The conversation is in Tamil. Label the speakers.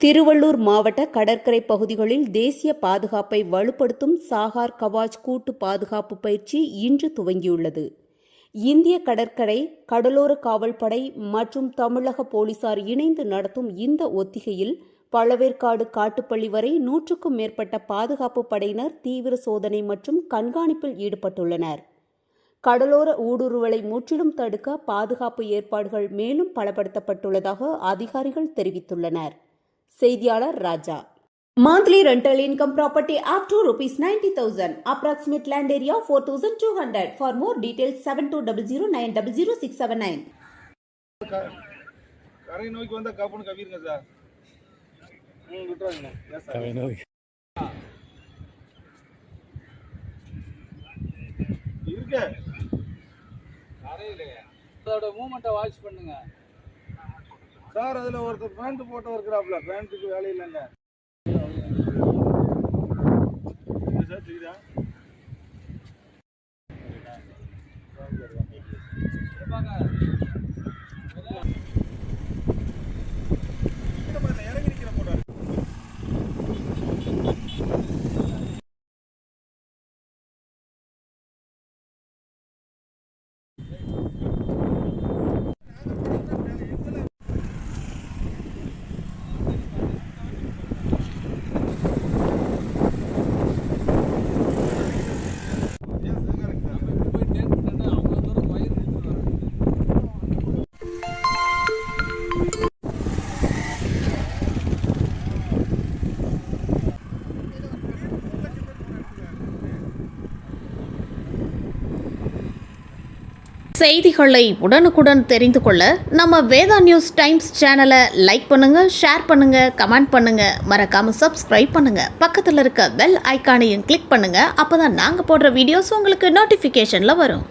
Speaker 1: திருவள்ளூர் மாவட்ட கடற்கரை பகுதிகளில் தேசிய பாதுகாப்பை வலுப்படுத்தும் சாகார் கவாச் கூட்டு பாதுகாப்பு பயிற்சி இன்று துவங்கியுள்ளது. இந்திய கடற்கரை, கடலோர காவல்படை மற்றும் தமிழக போலீசார் இணைந்து நடத்தும் இந்த ஒத்திகையில் பழவேற்காடு காட்டுப்பள்ளி வரை 100க்கும் மேற்பட்ட பாதுகாப்பு படையினர் தீவிர சோதனை மற்றும் கண்காணிப்பில் ஈடுபட்டுள்ளனர். கடலோர ஊடுருவலை முற்றிலும் தடுக்க பாதுகாப்பு ஏற்பாடுகள் மேலும் பலப்படுத்தப்பட்டுள்ளதாக அதிகாரிகள் தெரிவித்துள்ளனர். செய்தியாளர் ராஜா. Monthly rental income property up to rupees 90,000. Approximate land area 4,200. For more details 7200900679.
Speaker 2: கரை நோய்க்கு வந்தா காப்புன்னு கவிருங்க சார். விட்டுறாங்க. கரை நோய் இருக்கு. கரையிலே அதோட மூவ்மெண்ட்டை வாட்ச் பண்ணுங்க சார். அதுல ஒருத்தர் பேண்ட் போட்டு இருக்கிறாப்ல, பேண்ட்டுக்கு வேலை இல்லைங்க சார். தெரியுதா? இறங்கி நிக்கிற போட்டோ
Speaker 3: செய்திகளை உடனுக்குடன் தெரிந்து கொள்ள நம்ம வேதா நியூஸ் டைம்ஸ் சேனலை லைக் பண்ணுங்க, ஷேர் பண்ணுங்க, கமெண்ட் பண்ணுங்க, மறக்காம சப்ஸ்கிரைப் பண்ணுங்க. பக்கத்தில் இருக்க பெல் ஐகானையும் கிளிக் பண்ணுங்க. அப்பதான் நாங்க போடுற வீடியோஸ் உங்களுக்கு நோட்டிபிகேஷன்ல வரும்.